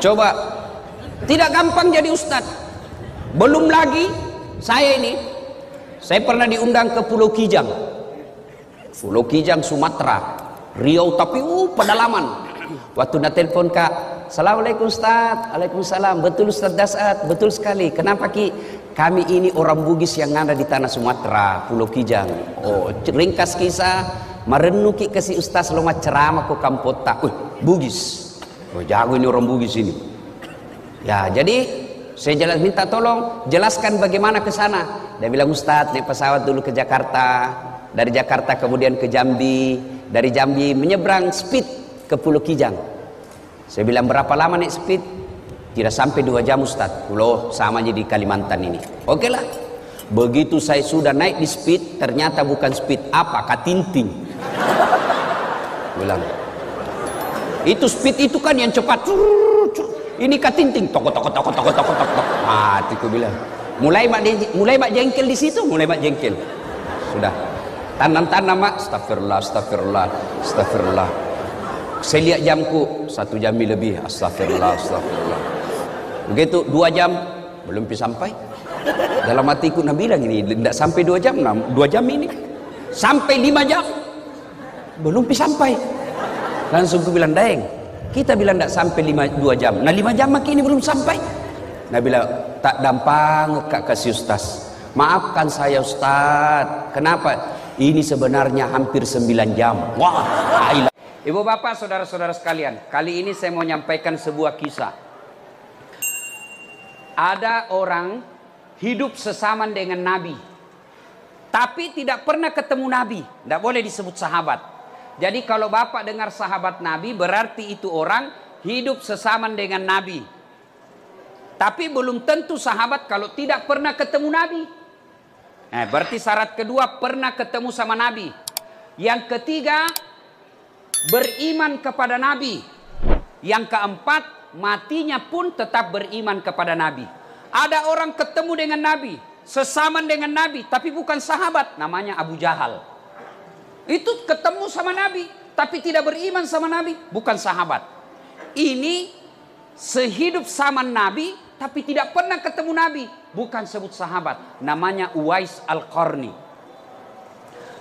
Coba, tidak gampang jadi ustadz. Belum lagi saya pernah diundang ke Pulau Kijang. Pulau Kijang Sumatera, Riau, tapi pedalaman. Waktu nak telepon, Kak, Assalamualaikum Ustaz. Waalaikumsalam. Betul Ustaz Dasat, betul sekali. Kenapa Ki? Kami ini orang Bugis yang ada di tanah Sumatera, Pulau Kijang. Oh, ringkas kisah, merenung ki kasih Ustaz loma ceramah ke Kampota. Bugis. Oh, jago ini orang Bugis ini. Ya, jadi saya minta tolong jelaskan bagaimana ke sana. Dia bilang, Ustaz, naik pesawat dulu ke Jakarta, dari Jakarta kemudian ke Jambi, dari Jambi menyeberang speed ke Pulau Kijang. Saya bilang, berapa lama naik speed? Tidak sampai 2 jam Ustaz. Pulau sama aja di Kalimantan ini. Oke lah. Begitu saya sudah naik di speed, ternyata bukan speed, apa? Katinting. Bilang, itu speed itu kan yang cepat. Ini katinting. Tok. Hatiku bilang, mulai mak jengkel di situ, mulai mak jengkel. Sudah. Tanam mak, astagfirullah. Saya lihat jamku, 1 jam lebih, astagfirullah. Begitu 2 jam, belum sampai. Dalam hatiku nak bilang ini, tidak sampai 2 jam, 2 jam ini. Sampai 5 jam, belum sampai. Langsung aku bilang, Daeng, kita bilang tidak sampai 2 jam. Nah 5 jam makin ini belum sampai. Nah bilang, tak dampang Kak kasih Ustaz. Maafkan saya Ustaz. Kenapa? Ini sebenarnya hampir 9 jam. Wah, Ibu bapak, saudara-saudara sekalian, kali ini saya mau menyampaikan sebuah kisah. Ada orang hidup sesaman dengan Nabi, tapi tidak pernah ketemu Nabi. Tidak boleh disebut sahabat. Jadi kalau bapak dengar sahabat Nabi, berarti itu orang hidup sesaman dengan Nabi. Tapi belum tentu sahabat kalau tidak pernah ketemu Nabi. Berarti syarat kedua, pernah ketemu sama Nabi. Yang ketiga, beriman kepada Nabi. Yang keempat, matinya pun tetap beriman kepada Nabi. Ada orang ketemu dengan Nabi, sesaman dengan Nabi, tapi bukan sahabat, namanya Abu Jahal. Itu ketemu sama Nabi, tapi tidak beriman sama Nabi, bukan sahabat. Ini sehidup sama Nabi, tapi tidak pernah ketemu Nabi, bukan sebut sahabat, namanya Uwais Al-Qarni.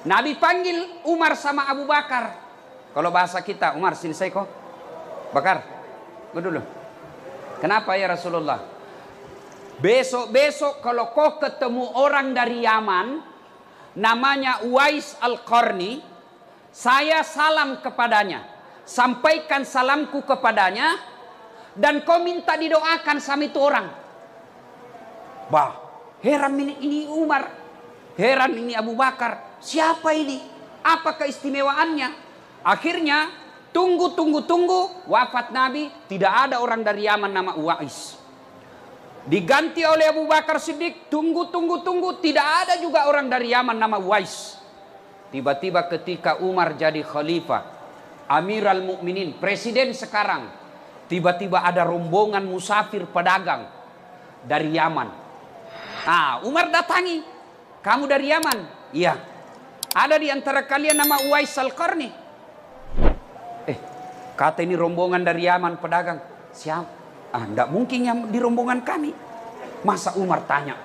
Nabi panggil Umar sama Abu Bakar. Kalau bahasa kita, Umar sini saya kok. Bakar, gue dulu. Kenapa ya Rasulullah? Besok kalau kau ketemu orang dari Yaman, namanya Uwais Al-Qarni, saya salam kepadanya. Sampaikan salamku kepadanya, dan kau minta didoakan sama itu orang. Bah, heran ini Umar. Heran ini Abu Bakar. Siapa ini? Apa keistimewaannya? Akhirnya tunggu. Wafat Nabi, tidak ada orang dari Yaman nama Uwais. Diganti oleh Abu Bakar Siddiq. Tunggu. Tidak ada juga orang dari Yaman nama Uwais. Tiba-tiba ketika Umar jadi khalifah, Amirul Mukminin, presiden sekarang, tiba-tiba ada rombongan musafir pedagang dari Yaman. Umar datangi. Kamu dari Yaman? Iya. Ada di antara kalian nama Uwais Al-Qarni? Kata ini rombongan dari Yaman pedagang. Siapa? Tidak mungkin yang di rombongan kami. Masa Umar tanya,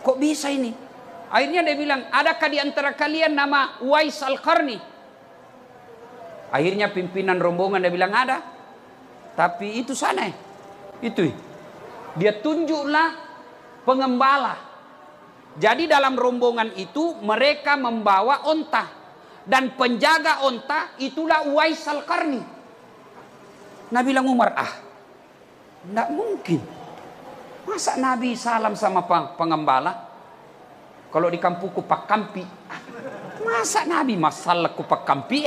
kok bisa ini? Akhirnya dia bilang, adakah di antara kalian nama Uwais Al-Qarni? Akhirnya pimpinan rombongan dia bilang ada. Tapi itu sana. Itu. Dia tunjuklah pengembala. Jadi dalam rombongan itu mereka membawa onta. Dan penjaga onta itulah Uwais Al-Qarni. Nabi bilang Umar, tidak mungkin. Masa Nabi salam sama pengembala? Kalau di kampungku Pak Kampi. Masa Nabi masalah ku Pak Kampi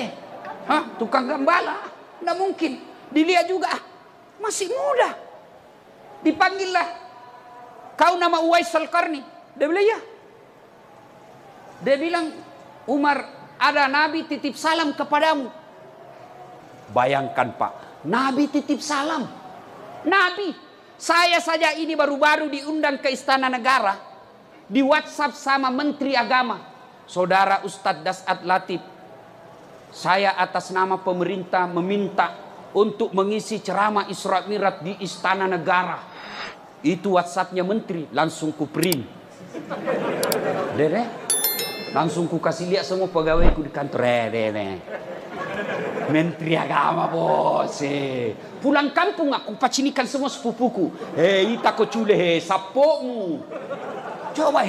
tukang gembala? Tidak mungkin. Dilihat juga, masih muda. Dipanggillah, kau nama Uwais Al-Qarni? Dia bilang ya. Dia bilang, Umar, ada Nabi titip salam kepadamu. Bayangkan Pak, Nabi titip salam. Nabi, saya saja ini baru-baru diundang ke Istana Negara, di WhatsApp sama Menteri Agama, Saudara Ustadz Dasat Latif. Saya atas nama pemerintah meminta untuk mengisi ceramah Isra Mi'raj di Istana Negara. Itu WhatsApp-nya menteri, langsung ku print. Dede, langsung ku kasih lihat semua pegawaiku di kantor. Dede. Menteri Agama bos. Pulang kampung aku pacinikan semua sepupuku. Ita ko cule sapomu. Coba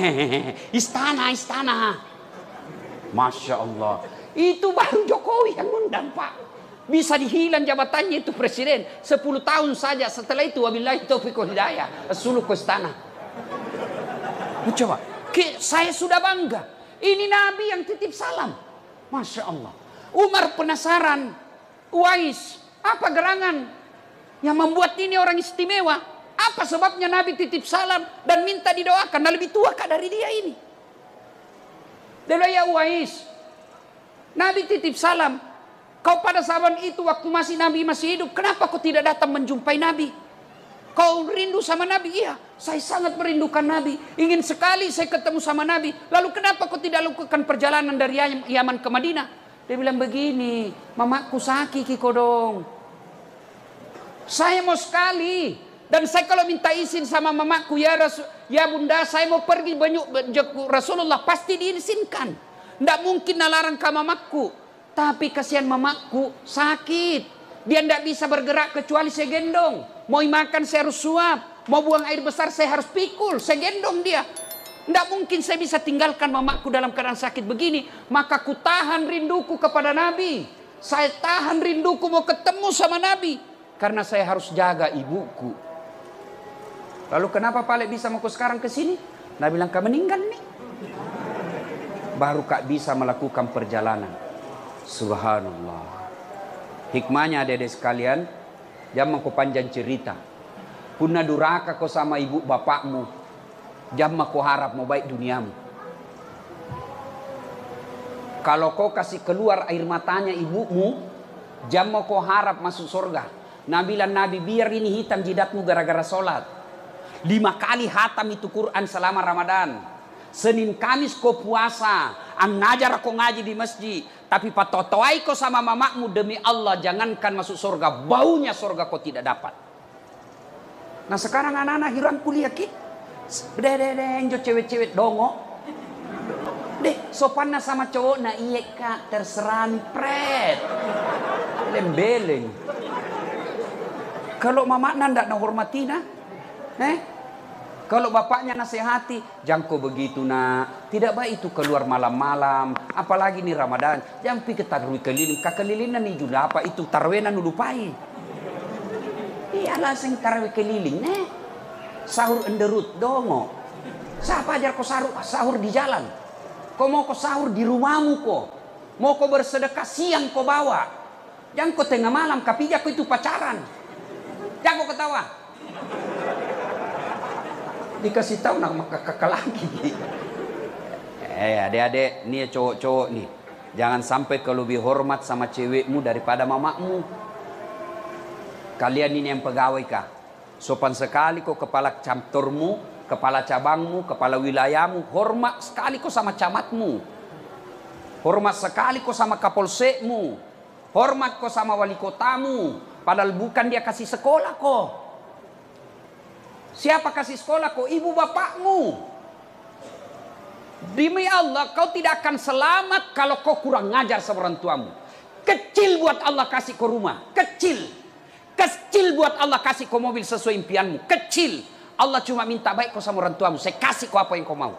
istana. Masya Allah. Itu baru Jokowi yang undang Pak. Bisa dihilang jabatannya itu presiden. 10 tahun saja. Setelah itu wabillahi taufiq wal hidayah. Suluh ke istana. Coba. Saya sudah bangga. Ini Nabi yang titip salam. Masya Allah. Umar penasaran. Uwais. Apa gerangan yang membuat ini orang istimewa? Apa sebabnya Nabi titip salam dan minta didoakan? Nah, lebih tua kah dari dia ini? Dia bilang, ya Uwais, Nabi titip salam. Kau pada zaman itu waktu Nabi masih hidup, kenapa kau tidak datang menjumpai Nabi? Kau rindu sama Nabi? Iya, saya sangat merindukan Nabi. Ingin sekali saya ketemu sama Nabi. Lalu kenapa kau tidak lakukan perjalanan dari Yaman ke Madinah? Dia bilang begini, mamaku sakit kiko dong. Saya mau sekali. Dan saya kalau minta izin sama mamaku, ya bunda saya mau pergi banyak Rasulullah, pasti diizinkan. Tidak mungkin nalarang ke mamaku. Tapi kasihan mamaku sakit. Dia tidak bisa bergerak kecuali saya gendong. Mau makan saya harus suap. Mau buang air besar saya harus pikul. Saya gendong dia. Tidak mungkin saya bisa tinggalkan mamaku dalam keadaan sakit begini. Maka ku tahan rinduku kepada Nabi. Saya tahan rinduku mau ketemu sama Nabi. Karena saya harus jaga ibuku. Lalu kenapa Pak Lek bisa mau sekarang ke sini? Nabi bilang kau meninggal nih. Baru kak bisa melakukan perjalanan. Subhanallah. Hikmahnya adik-adik sekalian. Jangan kau panjang cerita. Punna duraka kau sama ibu bapakmu. Jangan kau harap mau baik duniamu. Kalau kau kasih keluar air matanya ibumu, jangan kau harap masuk surga. Nabi biar ini hitam jidatmu gara-gara sholat. 5 kali hatam itu Quran selama Ramadan. Senin Kamis kau puasa. Ang ngajar kau ngaji di masjid. Tapi patotoai kau sama mamakmu demi Allah. Jangankan masuk surga. Baunya surga kau tidak dapat. Nah sekarang anak-anak hilang kuliah kita. Enjo cewek-cewek dongo. Deh sopannya sama cowok. Nah iya kak terserah pret. Lembeleng. Kalau mamaknya ndak hormati nah. Kalau bapaknya nasihati, jangan kau begitu nak. Tidak baik itu keluar malam-malam. Apalagi nih Ramadan. Jangan pergi ke tarawih keliling. Kelilinan nih juga apa itu tarawihnya lupai. Iyalah sing tarawih keliling sahur enderut dongo. Siapa ajar kau sahur di jalan? Kau mau kau sahur di rumahmu kau. Mau kau bersedekah siang kau bawa. Jangan kau tengah malam kapija kau itu pacaran. Jangan kau ketawa. Dikasih tahu nak kakak lagi. Adik-adik, nih cowok-cowok nih. Jangan sampai kau lebih hormat sama cewekmu daripada mamakmu. Kalian ini yang pegawai kah? Sopan sekali kau kepala kantormu, kepala cabangmu, kepala wilayahmu. Hormat sekali kau sama camatmu. Hormat sekali kau sama kapolsekmu. Hormat kau sama wali kotamu. Padahal bukan dia kasih sekolah kau. Siapa kasih sekolah kau? Ibu bapakmu. Demi Allah kau tidak akan selamat kalau kau kurang ngajar sama orang tuamu. Kecil buat Allah kasih kau rumah. Kecil buat Allah kasih kau mobil sesuai impianmu. Kecil. Allah cuma minta baik kau sama orang tuamu. Saya kasih kau apa yang kau mau.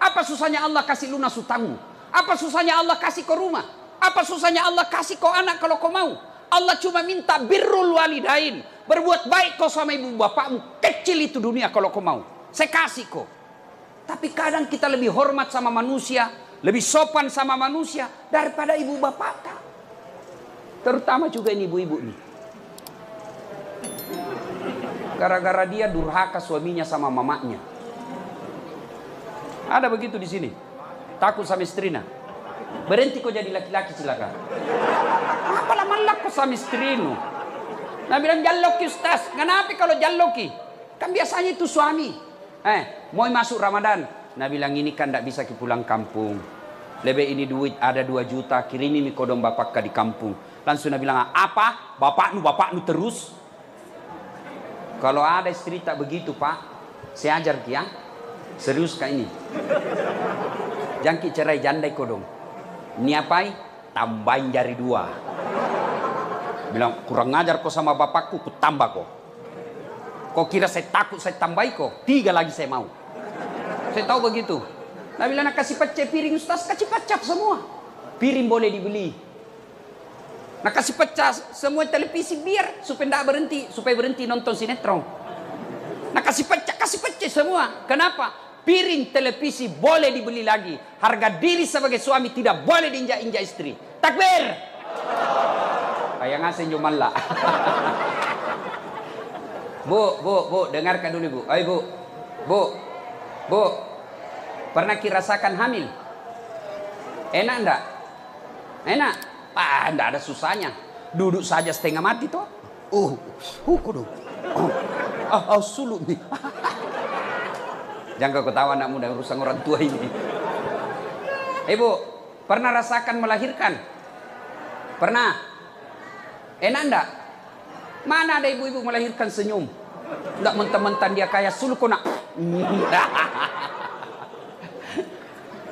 Apa susahnya Allah kasih lunas hutangmu? Apa susahnya Allah kasih kau rumah? Apa susahnya Allah kasih kau anak kalau kau mau? Allah cuma minta birrul walidain. Berbuat baik kau sama ibu bapakmu. Kecil itu dunia kalau kau mau. Saya kasih kau. Tapi kadang kita lebih hormat sama manusia. Lebih sopan sama manusia. Daripada ibu bapak. Terutama juga ini ibu-ibu nih. Gara-gara dia durhaka suaminya sama mamanya. Ada begitu di sini. Takut sama istrinya. Berhenti kau jadi laki-laki silakan. Apa lama kau sama istrimu? Nah bilang jalloki ustaz. Kenapa kalau jalloki? Kan biasanya itu suami. Mau masuk Ramadan. Nah bilang ini kan tidak bisa pulang kampung. Lebih ini duit ada 2 juta. Kirimi kodong bapak di kampung. Langsung dia bilang, apa? Bapaknu terus. Kalau ada istri tak begitu, Pak, saya ajar ya. Serius kak ini. Jangan ki cerai jandai kau dong. Ini apa? Tambahin jari 2. Bilang, kurang ngajar kau sama bapakku, ku tambah kau. Kau kira saya takut saya tambahi kau? 3 lagi saya mau. Saya tahu begitu. Nah bilang, nak kasih pecah piring Ustaz, kasih pecah semua. Piring boleh dibeli. Nak kasih pecah semua televisi biar supaya berhenti nonton sinetron. Nak kasih pecah semua. Kenapa? Piring televisi boleh dibeli lagi. Harga diri sebagai suami tidak boleh diinjak-injak istri. Takbir. Kayak ngasih jumala. Bu, dengarkan dulu Bu. Ayo Bu. Pernah kirasakan hamil? Enak enggak? Enak? Enggak ada susahnya. Duduk saja setengah mati toh. Kudu. Sulut nih. Jangan kau ketawa anak muda urusan orang tua ini. Ibu, pernah rasakan melahirkan? Pernah? Enak enggak? Mana ada ibu-ibu melahirkan senyum? Enggak mentah-mentah dia kayak suluk kona.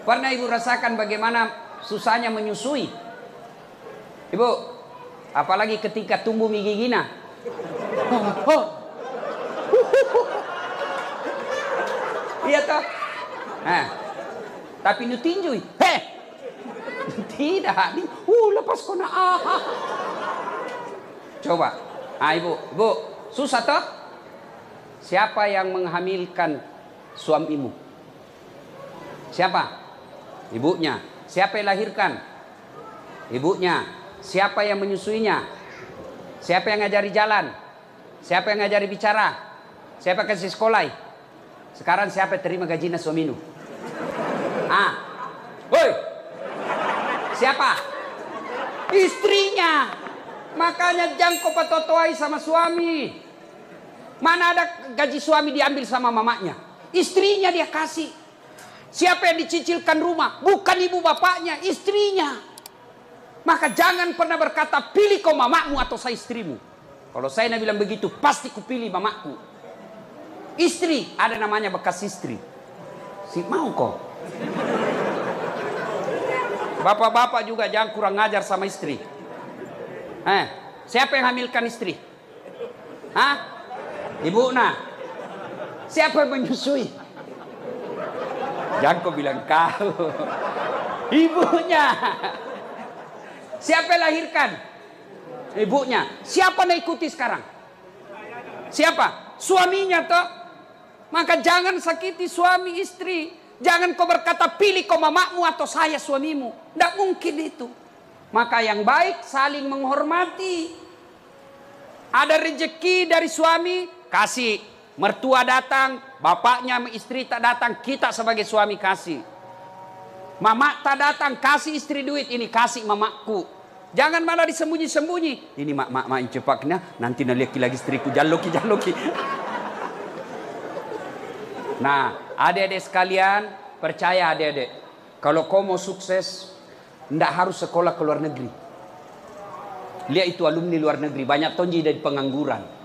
Pernah ibu rasakan bagaimana susahnya menyusui? Ibu, apalagi ketika tumbuh gigina. Iya toh? Tapi nu tinju. Tidak. Lepas kona. Coba. Ibu, susah toh? Siapa yang menghamilkan suamimu? Siapa? Ibunya. Siapa yang lahirkan? Ibunya. Siapa yang menyusuinya? Siapa yang ngajari jalan? Siapa yang ngajari bicara? Siapa kasih sekolah? Sekarang siapa yang terima gajinya suaminu? Woi. Siapa? Istrinya. Makanya jangan kau patotoai sama suami. Mana ada gaji suami diambil sama mamanya? Istrinya dia kasih. Siapa yang dicicilkan rumah? Bukan ibu bapaknya, istrinya. Maka jangan pernah berkata, pilih kau mamamu atau saya istrimu. Kalau saya bilang begitu, pasti kupilih mamaku. Istri, ada namanya bekas istri. Si mau kok. Bapak-bapak juga jangan kurang ngajar sama istri. Siapa yang hamilkan istri? Ibu nah. Siapa yang menyusui? Jangan kau bilang kau. Ibunya. Siapa yang lahirkan? Ibunya. Siapa yang ikuti sekarang? Siapa? Suaminya toh. Maka jangan sakiti suami istri. Jangan kau berkata pilih kau mamamu atau saya suamimu. Tidak mungkin itu. Maka yang baik saling menghormati. Ada rezeki dari suami, kasih. Mertua datang, bapaknya istri tak datang, kita sebagai suami kasih. Mama tak datang, kasih istri duit, ini kasih mamaku. Jangan malah disembunyi-sembunyi. Ini mak cepaknya, nanti naliaki lagi istriku jaloki. Nah, adik-adik sekalian, percaya adik-adik, kalau kau mau sukses, tidak harus sekolah ke luar negeri. Lihat itu alumni luar negeri, banyak tonji dari pengangguran.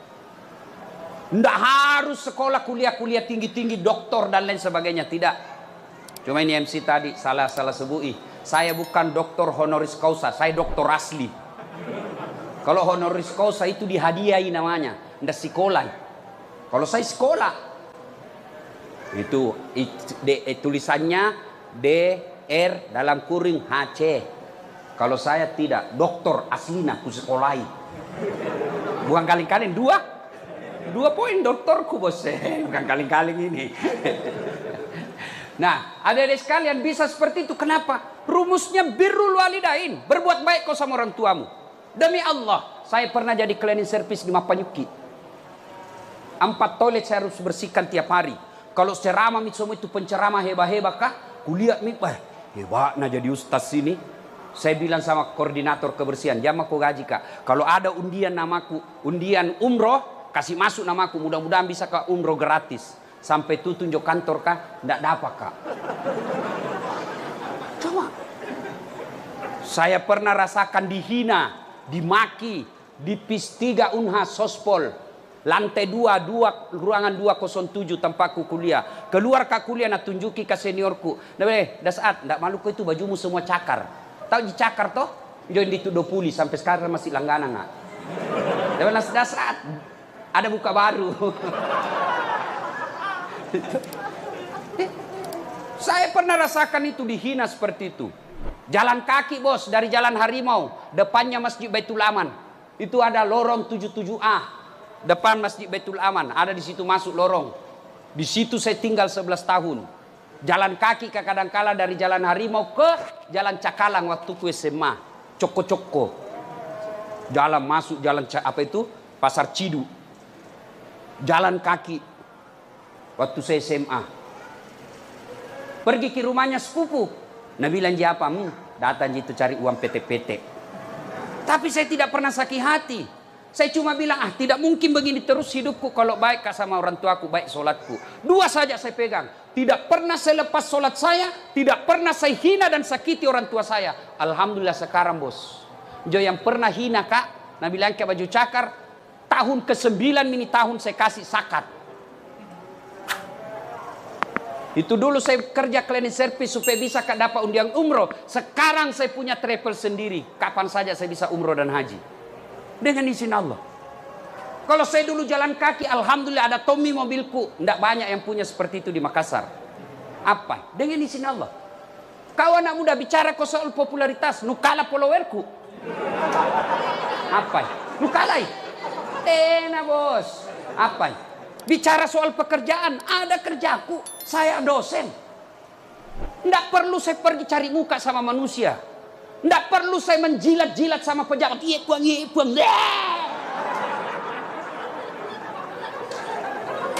Tidak harus sekolah kuliah tinggi-tinggi, doktor dan lain sebagainya, tidak. Cuma ini MC tadi salah sebui. Saya bukan doktor honoris causa, saya doktor asli. Kalau honoris causa itu dihadiahi namanya, tidak sekolah. Kalau saya sekolah, itu tulisannya DR dalam kurung HC. Kalau saya tidak, doktor aslina ku sekolahi. Bukan kali-kali 2 poin doktorku bos, bukan kali-kali ini. Nah, adik-adik sekalian bisa seperti itu. Kenapa? Rumusnya birrul walidain, berbuat baik kau sama orang tuamu. Demi Allah, saya pernah jadi cleaning service di Mapanyuki. 4 toilet saya harus bersihkan tiap hari. Kalau ceramah semua itu penceramah hebat-hebat kah? Kulihat hebatnya jadi ustaz sini. Saya bilang sama koordinator kebersihan, jangan aku gaji kak. Kalau ada undian namaku, undian umroh, kasih masuk namaku. Mudah-mudahan bisa ke umroh gratis. Sampai itu tunjuk kantor kak, tidak dapat kak. Coba. Saya pernah rasakan dihina. dimaki di PIS 3 Unhas Sospol, lantai 2 ruangan 207 tempatku kuliah. Keluar ke kuliah nak tunjuki ke seniorku. Dasat, ndak malu kau itu bajumu semua cakar. Tahu dicakar toh? Join di 20 sampai sekarang masih langganan nggak? Dasat, ada buka baru. Saya pernah rasakan itu, dihina seperti itu. Jalan kaki bos, dari Jalan Harimau, depannya Masjid Baitul Aman. Itu ada lorong 77A, depan Masjid Baitul Aman. Ada di situ masuk lorong. Di situ saya tinggal 11 tahun. Jalan kaki kadang-kala dari Jalan Harimau ke Jalan Cakalang waktu ku SMA. Coko-coko. Jalan masuk jalan apa itu? Pasar Cidu. Jalan kaki waktu saya SMA. Pergi ke rumahnya sepupu. Nah bilang dia apa? Datang itu cari uang PT-PT. Tapi saya tidak pernah sakit hati. Saya cuma bilang, tidak mungkin begini terus hidupku. Kalau baik sama orang tuaku, baik solatku. 2 saja saya pegang. Tidak pernah saya lepas solat saya. Tidak pernah saya hina dan sakiti orang tua saya. Alhamdulillah sekarang bos. Jo yang pernah hina kak, nah bilang ke baju cakar. Tahun ke-9 ini tahun saya kasih zakat. Itu dulu saya kerja cleaning service supaya bisa dapat undian umroh. Sekarang saya punya travel sendiri. Kapan saja saya bisa umroh dan haji. Dengan izin Allah. Kalau saya dulu jalan kaki, alhamdulillah ada Tommy mobilku. Tidak banyak yang punya seperti itu di Makassar. Apa? Dengan izin Allah. Kau anak muda bicara kau soal popularitas. Nukala followerku. Apa? Nukalai. Tena bos. Apa? Bicara soal pekerjaan, ada kerjaku. Saya dosen. Tidak perlu saya pergi cari muka sama manusia. Tidak perlu saya menjilat-jilat sama pejabat. Iya puang.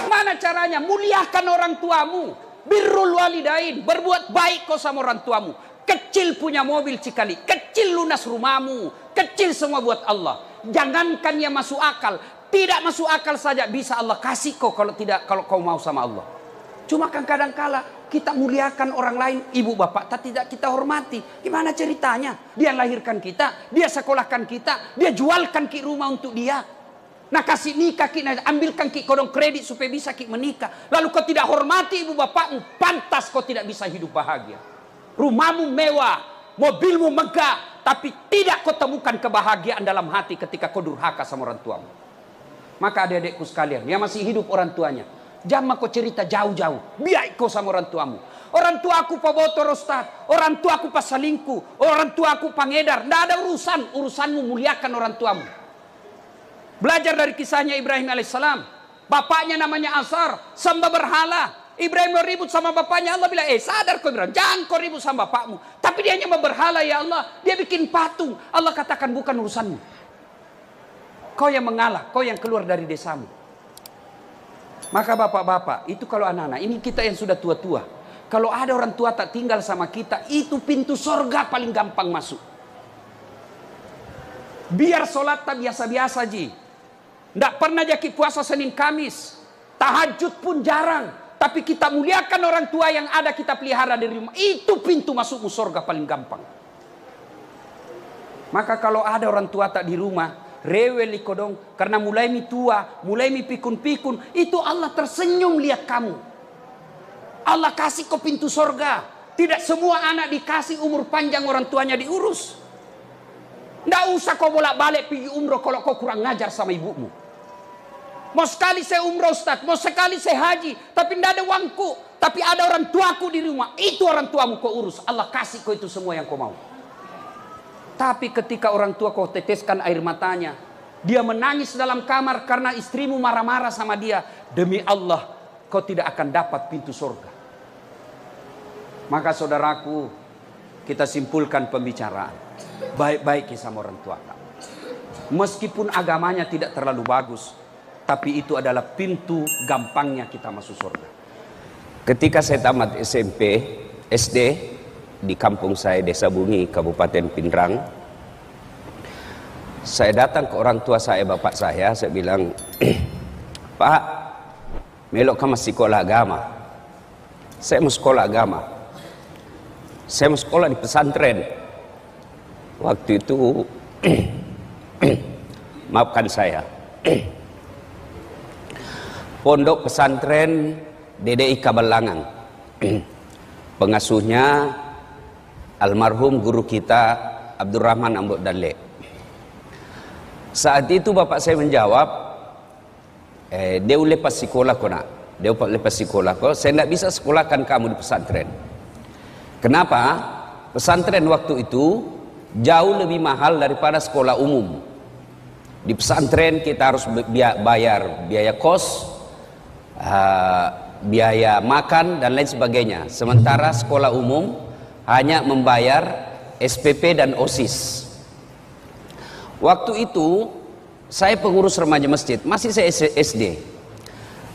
Mana caranya? Muliakan orang tuamu. Birrul walidain. Berbuat baik kau sama orang tuamu. Kecil punya mobil cikali. Kecil lunas rumahmu. Kecil semua buat Allah. Jangankan yang masuk akal. Tidak masuk akal saja bisa Allah kasih kau kalau kau mau sama Allah. Cuma kan kadang-kala kita muliakan orang lain, ibu bapak tidak kita hormati. Gimana ceritanya? Dia lahirkan kita, dia sekolahkan kita, dia jualkan ki rumah untuk dia. Nah kasih nikah ki, ambilkan ki kodong kredit supaya bisa ki menikah. Lalu kau tidak hormati ibu bapakmu, pantas kau tidak bisa hidup bahagia. Rumahmu mewah, mobilmu megah, tapi tidak kau temukan kebahagiaan dalam hati ketika kau durhaka sama orang tuamu. Maka adik-adikku sekalian, yang masih hidup orang tuanya, jangan kau cerita jauh-jauh. Biar kau sama orang tuamu. Orang tuaku pabotor Ustaz, orang tuaku pasalingku, orang tuaku pangedar. Tidak ada urusan, urusanmu muliakan orang tuamu. Belajar dari kisahnya Ibrahim alaihissalam. Bapaknya namanya Azar, sembah berhala. Ibrahim mau ribut sama bapaknya, Allah bilang, sadar kau Ibrahim, jangan kau ribut sama bapakmu. Tapi dia hanya berhala ya Allah, dia bikin patung. Allah katakan bukan urusanmu. Kau yang mengalah, kau yang keluar dari desamu. Maka bapak-bapak, itu kalau anak-anak, ini kita yang sudah tua-tua. Kalau ada orang tua tak tinggal sama kita, itu pintu sorga paling gampang masuk. Biar sholat tak biasa-biasa ji. Tidak pernah jadi puasa Senin Kamis. Tahajud pun jarang. Tapi kita muliakan orang tua yang ada kita pelihara di rumah. Itu pintu masukmu sorga paling gampang. Maka kalau ada orang tua tak di rumah, rewel ikodong, karena mulai mi tua, mulai mi pikun-pikun, itu Allah tersenyum lihat kamu. Allah kasih kau pintu sorga. Tidak semua anak dikasih umur panjang orang tuanya diurus. Tidak usah kau bolak-balik pergi umroh kalau kau kurang ngajar sama ibumu. Mau sekali saya umroh Ustaz, mau sekali saya haji, tapi tidak ada uangku, tapi ada orang tuaku di rumah. Itu orang tuamu kau urus. Allah kasih kau itu semua yang kau mau. Tapi ketika orang tua kau teteskan air matanya, dia menangis dalam kamar karena istrimu marah-marah sama dia, demi Allah kau tidak akan dapat pintu surga. Maka saudaraku, kita simpulkan pembicaraan. Baik-baik sama orang tua kamu. Meskipun agamanya tidak terlalu bagus, tapi itu adalah pintu gampangnya kita masuk surga. Ketika saya tamat SMP, SD, di kampung saya Desa Bungi, Kabupaten Pindrang, saya datang ke orang tua saya, bapak saya bilang, Pak, melok kamu sekolah agama. Saya mau sekolah agama. Saya mau sekolah di pesantren. Waktu itu Maafkan saya. Pondok Pesantren DDI Kabalangang. Pengasuhnya almarhum guru kita Abdurrahman Ambok Dalle. Saat itu bapak saya menjawab, dia lepas sekolah ko nak. Dia lepas sekolah ko, saya tidak bisa sekolahkan kamu di pesantren. Kenapa? Pesantren waktu itu jauh lebih mahal daripada sekolah umum. Di pesantren kita harus bayar biaya kos, biaya makan dan lain sebagainya. Sementara sekolah umum hanya membayar SPP dan OSIS. Waktu itu saya pengurus remaja masjid, masih saya SD.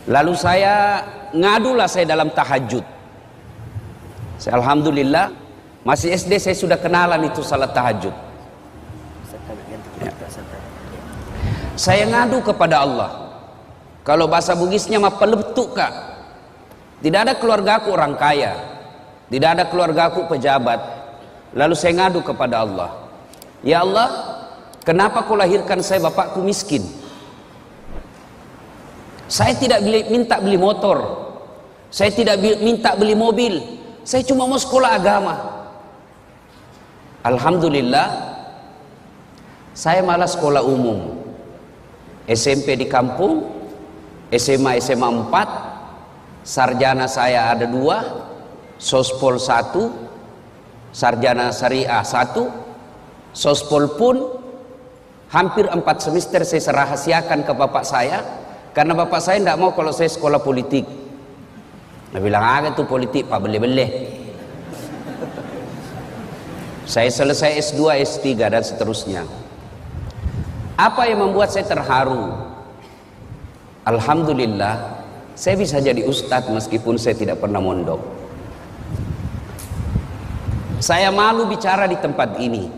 Lalu saya ngadulah saya dalam tahajud. Saya alhamdulillah masih SD saya sudah kenalan itu salat tahajud. Ya. Saya ngadu kepada Allah. Kalau bahasa Bugisnya mah peletuk kak. Tidak ada keluarga aku orang kaya, tidak ada keluarga aku pejabat. Lalu saya ngadu kepada Allah. Ya Allah, kenapa kau lahirkan saya bapakku miskin? Saya tidak minta beli motor, saya tidak minta beli mobil, saya cuma mau sekolah agama. Alhamdulillah, saya malah sekolah umum, SMP di kampung, SMA 4, sarjana saya ada 2, sospol 1, sarjana syariah 1, sospol pun hampir 4 semester saya rahasiakan ke bapak saya. Karena bapak saya tidak mau kalau saya sekolah politik. Dia bilang, itu politik pak boleh-boleh. Saya selesai S2, S3 dan seterusnya. Apa yang membuat saya terharu? Alhamdulillah, saya bisa jadi ustadz meskipun saya tidak pernah mondok. Saya malu bicara di tempat ini.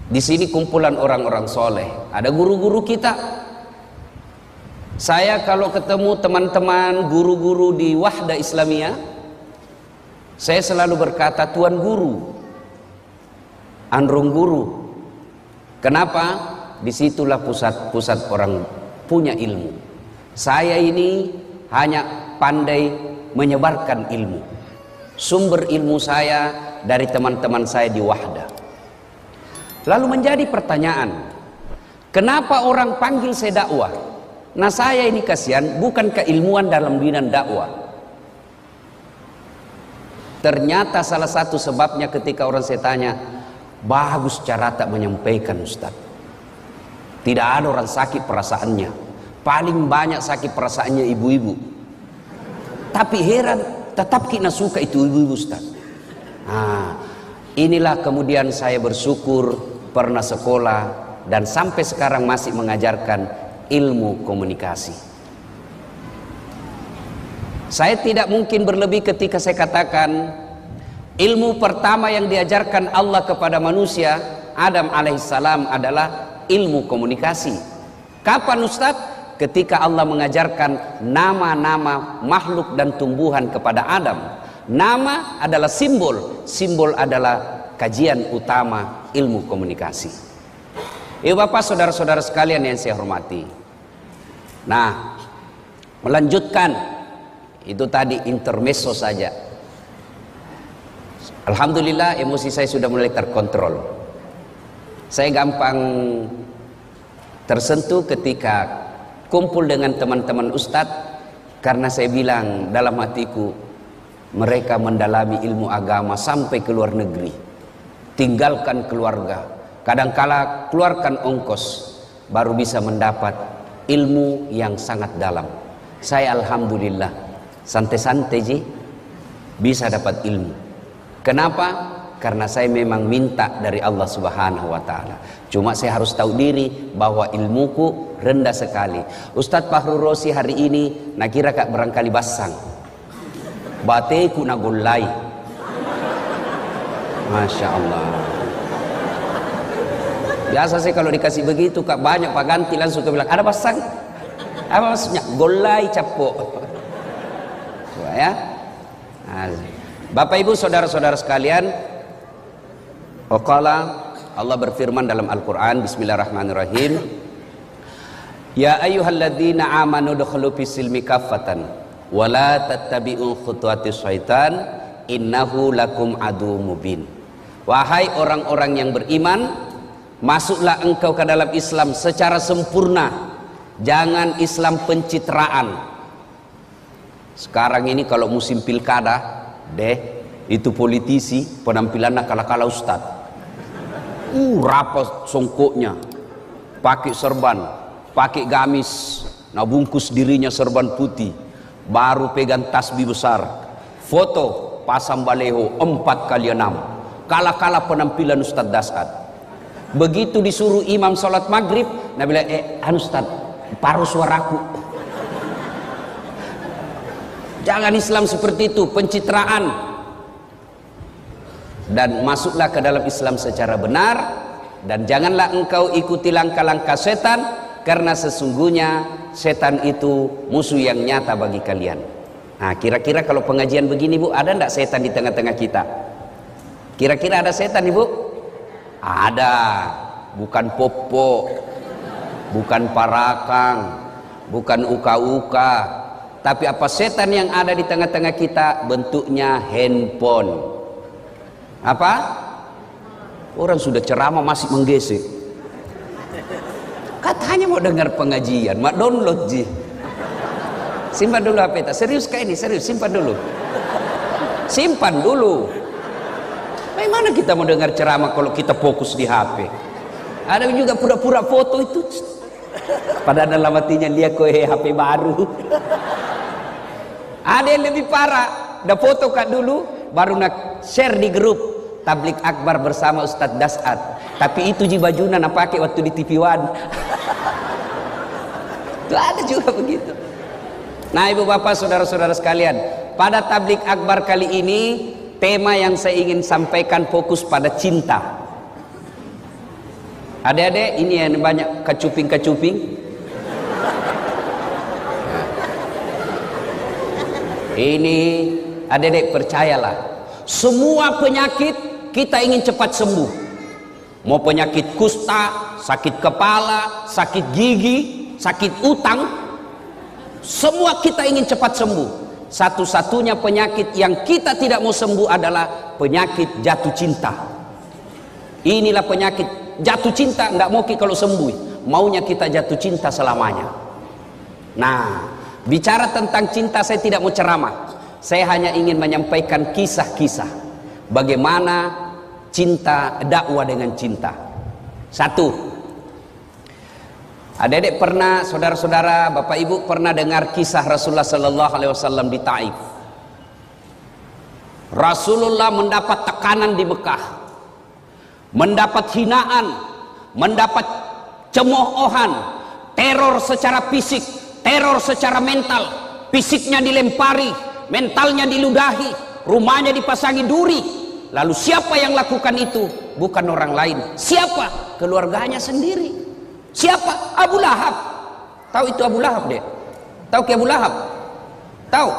Di sini kumpulan orang-orang soleh. Ada guru-guru kita. Saya kalau ketemu teman-teman guru-guru di Wahda Islamiyah, saya selalu berkata Tuan Guru, Andrung Guru. Kenapa? Disitulah pusat orang punya ilmu. Saya ini hanya pandai menyebarkan ilmu. Sumber ilmu saya dari teman-teman saya di Wahda. Lalu menjadi pertanyaan, kenapa orang panggil saya dakwah? Nah saya ini kasihan bukan keilmuan dalam bidang dakwah. Ternyata salah satu sebabnya ketika orang saya tanya, bagus cara tak menyampaikan Ustaz. Tidak ada orang sakit perasaannya. Paling banyak sakit perasaannya ibu-ibu. Tapi heran, tetap kita suka itu ibu-ibu Ustaz. Nah, inilah kemudian saya bersyukur pernah sekolah dan sampai sekarang masih mengajarkan ilmu komunikasi. Saya tidak mungkin berlebih ketika saya katakan ilmu pertama yang diajarkan Allah kepada manusia Adam alaihissalam adalah ilmu komunikasi. Kapan Ustaz? Ketika Allah mengajarkan nama-nama makhluk dan tumbuhan kepada Adam. Nama adalah simbol, simbol adalah kajian utama ilmu komunikasi. Ibu bapak saudara-saudara sekalian yang saya hormati. Nah, melanjutkan itu tadi intermezzo saja. Alhamdulillah emosi saya sudah mulai terkontrol. Saya gampang tersentuh ketika kumpul dengan teman-teman ustadz karena saya bilang dalam hatiku mereka mendalami ilmu agama sampai ke luar negeri, tinggalkan keluarga. Kadangkala keluarkan ongkos baru bisa mendapat ilmu yang sangat dalam. Saya alhamdulillah santai-santai ji bisa dapat ilmu. Kenapa? Karena saya memang minta dari Allah Subhanahu wa taala. Cuma saya harus tahu diri bahwa ilmuku rendah sekali. Ustadz Fahrul Rosi hari ini nakira kak barangkali basang. Bateku nagulai. Masya Allah. Biasa sih kalau dikasih begitu kak banyak pak ganti langsung ke bilang ada pasang apa maksudnya golai capok ya. Nah, Bapak Ibu saudara-saudara sekalian, waqala Allah berfirman dalam Al-Quran, Bismillahirrahmanirrahim, Ya ayyuhalladzina amanu dukhulu fis-silmi kaffatan wa la tattabi'u khutuwatis syaitan innahu lakum adu mubin. Wahai orang-orang yang beriman, masuklah engkau ke dalam Islam secara sempurna, jangan Islam pencitraan. Sekarang ini kalau musim pilkada, itu politisi penampilannya kala-kala ustad. Rapat songkoknya, pakai serban, pakai gamis, nah bungkus dirinya serban putih, baru pegang tasbih besar, foto pasang baleho 4x6, kala-kala penampilan Ustadz Dasat. Begitu disuruh imam sholat maghrib, nah bilang, Ustadz, paruh suaraku. Jangan Islam seperti itu, pencitraan. Dan masuklah ke dalam Islam secara benar, dan janganlah engkau ikuti langkah-langkah setan, karena sesungguhnya setan itu musuh yang nyata bagi kalian. Nah, kira-kira kalau pengajian begini, Bu, ada enggak setan di tengah-tengah kita? Kira-kira ada setan, Ibu? Ada. Bukan popo, bukan parakang, bukan uka-uka, tapi apa setan yang ada di tengah-tengah kita? Bentuknya handphone. Apa? Orang sudah ceramah masih menggesek. Katanya mau dengar pengajian, mak download ji. Simpan dulu HP. Serius kah ini? Serius, simpan dulu. Simpan dulu. Bagaimana kita mau dengar ceramah kalau kita fokus di HP? Ada juga pura-pura foto itu. Padahal dalam hatinya dia HP baru. Ada yang lebih parah. Udah foto kak dulu, baru nak share di grup Tablik Akbar bersama Ustadz Dasat. Tapi itu ji bajunya nak pakai waktu di TV One. Itu ada juga begitu. Nah, ibu bapak, saudara-saudara sekalian, pada Tablik Akbar kali ini tema yang saya ingin sampaikan fokus pada cinta. Adik-adik, ini yang banyak kecuping-kecuping. Ini adik-adik, percayalah, semua penyakit kita ingin cepat sembuh. Mau penyakit kusta, sakit kepala, sakit gigi, sakit utang, semua kita ingin cepat sembuh. Satu-satunya penyakit yang kita tidak mau sembuh adalah penyakit jatuh cinta. Inilah penyakit jatuh cinta, nggak mau kalau sembuh, maunya kita jatuh cinta selamanya. Nah, bicara tentang cinta saya tidak mau ceramah. Saya hanya ingin menyampaikan kisah-kisah bagaimana cinta, dakwah dengan cinta. Satu, adik-adik pernah, saudara-saudara, bapak ibu pernah dengar kisah Rasulullah Sallallahu Alaihi Wasallam di Taif. Rasulullah mendapat tekanan di Mekah, mendapat hinaan, mendapat cemoohan, teror secara fisik, teror secara mental. Fisiknya dilempari, mentalnya diludahi, rumahnya dipasangi duri. Lalu siapa yang lakukan itu? Bukan orang lain. Siapa? Keluarganya sendiri. Siapa? Abu Lahab. Tahu itu Abu Lahab deh? Tahu ke Abu Lahab? Tahu?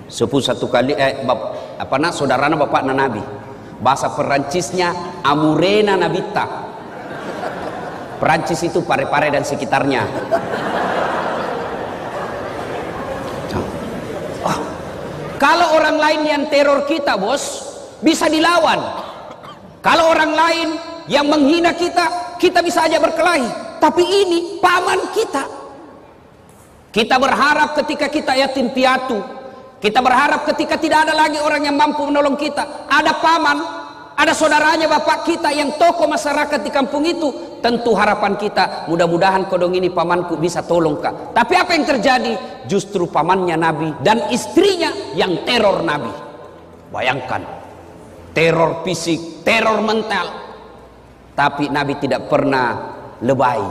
Sepuh satu kali saudarana bapak Nabi. Bahasa Perancisnya Amurena Nabita. Perancis itu Pare-Pare dan sekitarnya. Kalau orang lain yang teror kita, bos, bisa dilawan. Kalau orang lain yang menghina kita, kita bisa aja berkelahi. Tapi ini paman kita. Kita berharap ketika kita yatim piatu, kita berharap ketika tidak ada lagi orang yang mampu menolong kita, ada paman, ada saudaranya bapak kita yang tokoh masyarakat di kampung itu. Tentu harapan kita, mudah-mudahan kodong ini pamanku bisa tolong kak. Tapi apa yang terjadi? Justru pamannya Nabi dan istrinya yang teror Nabi. Bayangkan, teror fisik, teror mental. Tapi Nabi tidak pernah lebay.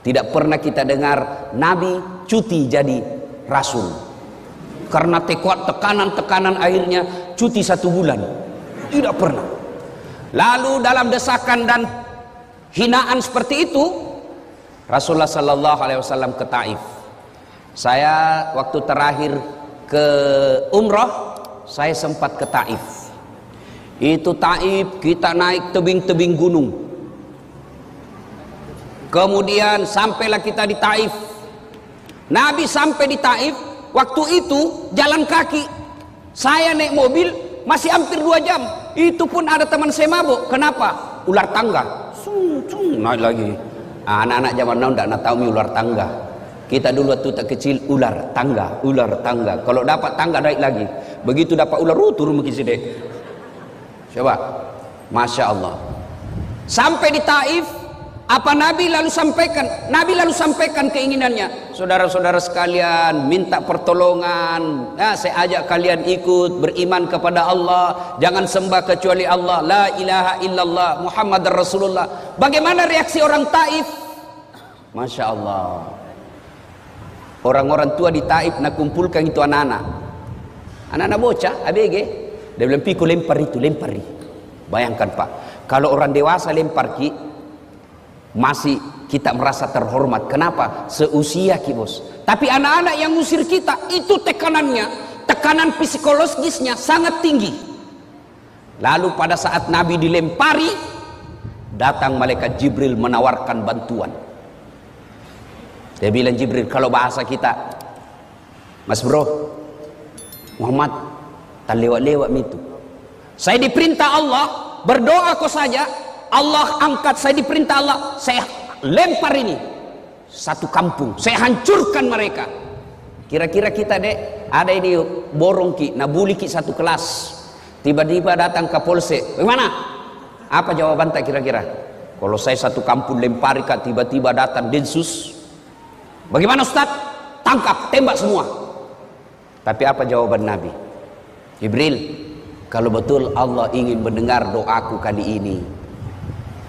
Tidak pernah kita dengar Nabi cuti jadi Rasul. Karena tekanan-tekanan akhirnya cuti 1 bulan. Tidak pernah. Lalu dalam desakan dan hinaan seperti itu, Rasulullah Sallallahu Alaihi Wasallam ke Taif. Saya waktu terakhir ke umroh, saya sempat ke Taif. Itu Taif, kita naik tebing-tebing gunung. Kemudian sampailah kita di Taif. Nabi sampai di Taif, waktu itu jalan kaki. Saya naik mobil masih hampir 2 jam. Itu pun ada teman saya mabuk. Kenapa? Ular tangga. Naik lagi. Anak-anak zaman now tidak tahu ular tangga. Kita dulu waktu tak kecil, ular tangga, ular tangga. Kalau dapat tangga naik lagi. Begitu dapat ular, turun begitu deh. Coba, Masya Allah. Sampai di Taif, apa Nabi lalu sampaikan? Nabi lalu sampaikan keinginannya. Saudara-saudara sekalian, minta pertolongan. Nah, saya ajak kalian ikut beriman kepada Allah. Jangan sembah kecuali Allah. La ilaha illallah Muhammad Rasulullah. Bagaimana reaksi orang Taif? Masya Allah. Orang-orang tua di Taif nak kumpulkan itu anak-anak. Anak-anak bocah, ABG. Dia bilang, "Piko lempar itu, lempari." Bayangkan Pak, kalau orang dewasa lempar ki, masih kita merasa terhormat. Kenapa? Seusia ki bos. Tapi anak-anak yang ngusir kita, itu tekanannya, tekanan psikologisnya sangat tinggi. Lalu pada saat Nabi dilempari, datang malaikat Jibril menawarkan bantuan. Dia bilang, Jibril, kalau bahasa kita, Mas bro, Muhammad, tak lewat-lewat itu. Saya diperintah Allah, berdoa kau saja, Allah angkat. Saya diperintah Allah, saya lempar ini satu kampung, saya hancurkan mereka. Kira-kira kita dek, ada ini borong ki, nabuli ki satu kelas. Tiba-tiba datang ke polsek, bagaimana? Apa jawaban tak kira-kira? Kalau saya satu kampung lempari kak, tiba-tiba datang Densus, bagaimana Ustaz? Tangkap, tembak semua. Tapi apa jawaban Nabi? Jibril, kalau betul Allah ingin mendengar doaku kali ini,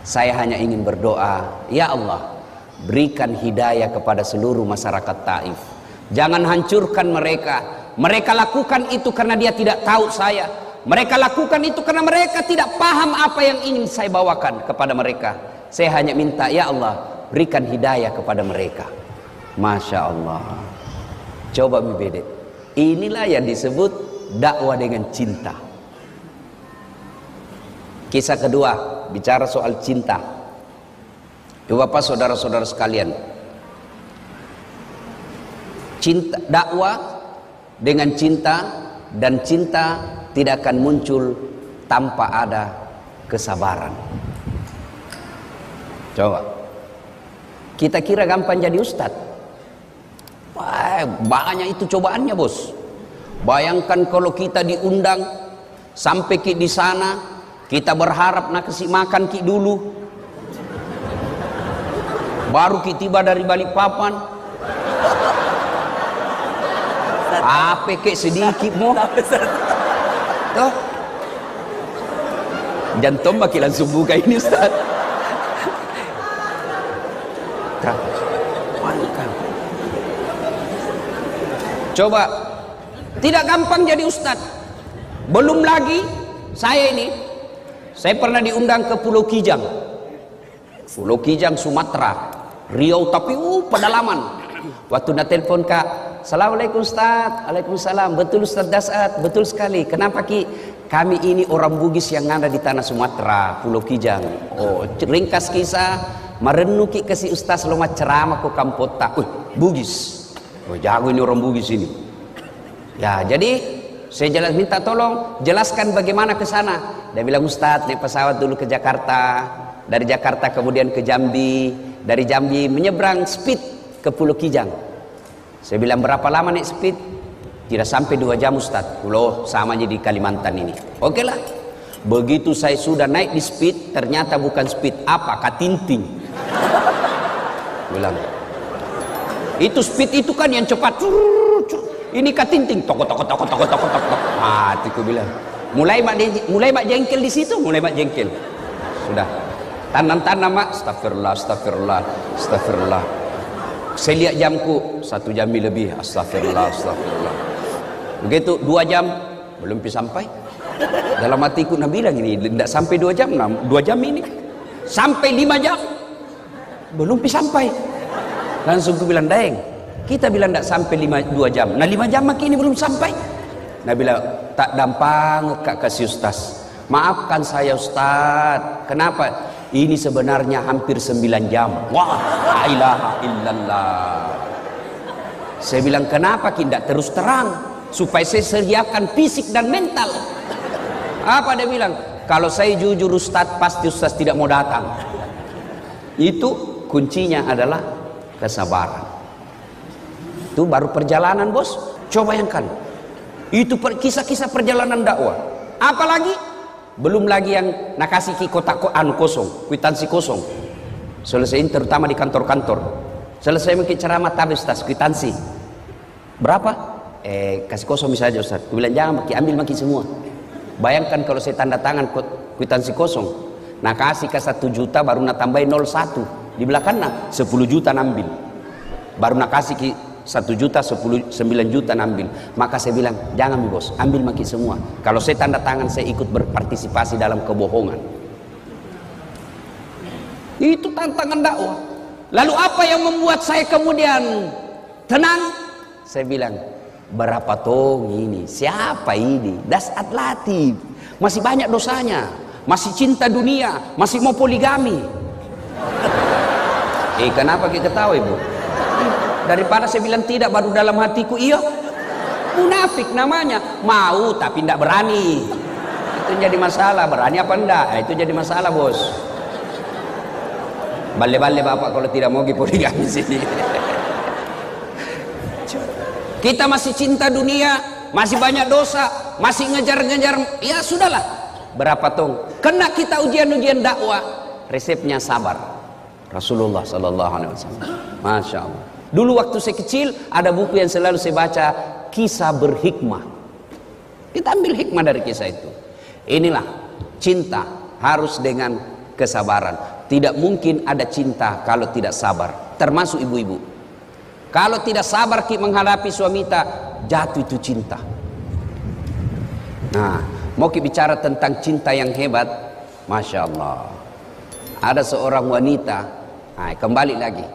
saya hanya ingin berdoa, ya Allah, berikan hidayah kepada seluruh masyarakat Taif. Jangan hancurkan mereka. Mereka lakukan itu karena dia tidak tahu saya. Mereka lakukan itu karena mereka tidak paham apa yang ingin saya bawakan kepada mereka. Saya hanya minta, ya Allah, berikan hidayah kepada mereka. Masya Allah. Coba bibedek. Inilah yang disebut dakwah dengan cinta. Kisah kedua, bicara soal cinta. Ibu bapak saudara-saudara sekalian, cinta, dakwah dengan cinta, dan cinta tidak akan muncul tanpa ada kesabaran. Coba, kita kira gampang jadi ustadz. Wah, banyak itu cobaannya bos. Bayangkan kalau kita diundang sampai ki di sana, kita berharap nak kasih makan ki dulu, baru ki tiba dari Balikpapan. Apa kek sedikit mau? Tuh, jantung makin langsung buka ini Ustaz. Coba, tidak gampang jadi ustadz. Belum lagi saya pernah diundang ke Pulau Kijang. Pulau Kijang Sumatera, Riau, tapi pedalaman. Waktu nak telepon kak, Assalamualaikum Ustaz. Waalaikumsalam. Betul Ustaz Dasat, betul sekali. Kenapa ki? Kami ini orang Bugis yang ada di tanah Sumatera, Pulau Kijang. Oh, ringkas kisah, merenung ki kasih Ustaz loma ceramah ko kampota. Bugis. Oh, jago ini orang Bugis ini. Ya, jadi saya minta tolong jelaskan bagaimana ke sana. Dia bilang, Ustaz, naik pesawat dulu ke Jakarta, dari Jakarta kemudian ke Jambi, dari Jambi menyeberang speed ke Pulau Kijang. Saya bilang, berapa lama naik speed? Tidak sampai 2 jam Ustaz. Pulau sama aja di Kalimantan ini. Oke lah. Begitu saya sudah naik di speed, ternyata bukan speed, apa? Katinting. Bilang, itu speed itu kan yang cepat. Ini katinting. Tok. Hatiku bilang, mulai mak jengkel di situ, mulai mak jengkel. Sudah. Tanam-tanam mak, astagfirullah. Saya lihat jamku, 1 jam lebih, astagfirullah. Begitu 2 jam, belum sampai. Dalam hatiku Nabi bilang ini, tidak sampai 2 jam, 2 jam ini. Sampai 5 jam, belum sampai. Langsung aku bilang, Daeng, kita bilang tidak sampai 2 jam. Nah 5 jam makin ini belum sampai. Nah bilang, tak dampang kak kasih Ustaz. Maafkan saya Ustaz. Kenapa? Ini sebenarnya hampir 9 jam. Wah, la ilaha illallah. Saya bilang, kenapa tidak terus terang? Supaya saya sediakan fisik dan mental. Apa dia bilang? Kalau saya jujur Ustaz, pasti Ustaz tidak mau datang. Itu kuncinya adalah kesabaran. Itu baru perjalanan bos. Coba bayangkan. Itu kisah-kisah perjalanan dakwah. Apalagi belum lagi yang nakasih kotak kosong, kwitansi kosong. Selesaiin terutama di kantor-kantor. Selesai mungkin ceramah tabis tas kwitansi. Berapa? Kasih kosong misalnya Ustaz. Aku bilang jangan ambil maki semua. Bayangkan kalau saya tanda tangan kwitansi kosong. Nah kasih ke 1 juta baru nak tambahin 01. Di belakangnya 10 juta nambil. Baru nak kasih ke 1 juta 9 juta nambil. Maka saya bilang jangan bos, ambil maki semua. Kalau saya tanda tangan saya ikut berpartisipasi dalam kebohongan. Itu tantangan dakwah. Lalu apa yang membuat saya kemudian tenang? Saya bilang berapa tong ini? Siapa ini? Dasat Latif. Masih banyak dosanya. Masih cinta dunia. Masih mau poligami. Kenapa kita ketawa ibu? Daripada saya bilang tidak baru dalam hatiku iya. Munafik namanya. Mau tapi tidak berani. Itu jadi masalah. Berani apa enggak? Itu jadi masalah bos. Bale-bale bapak kalau tidak mau poligami sini. Kita masih cinta dunia, masih banyak dosa, masih ngejar-ngejar, ya sudahlah. Berapa tong? Kena kita ujian-ujian dakwah, resepnya sabar. Rasulullah sallallahu alaihi wasallam. Masya Allah. Dulu waktu saya kecil ada buku yang selalu saya baca, kisah berhikmah. Kita ambil hikmah dari kisah itu. Inilah cinta harus dengan kesabaran. Tidak mungkin ada cinta kalau tidak sabar. Termasuk ibu-ibu. Kalau tidak sabar menghadapi suami kita, jatuh itu cinta. Nah, mau bicara tentang cinta yang hebat, Masya Allah. Ada seorang wanita, kembali lagi.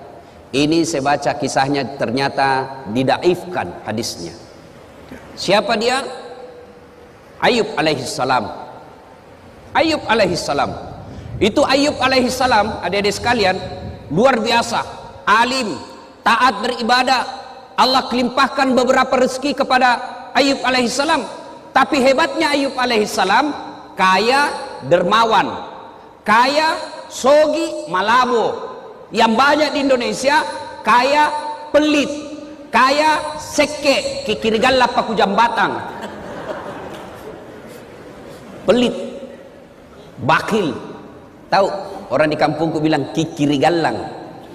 Ini saya baca kisahnya ternyata didaifkan hadisnya. Siapa dia? Ayub alaihissalam. Ayub alaihissalam. Itu Ayub alaihissalam, adik-adik sekalian, luar biasa, alim, taat beribadah. Allah kelimpahkan beberapa rezeki kepada Ayub alaihissalam. Tapi hebatnya Ayub alaihissalam, kaya dermawan, kaya sogi malabo. Yang banyak di Indonesia kaya pelit, kaya seke kikirigalla paku jambatang, pelit, bakil. Tahu orang di kampungku bilang kikirigallang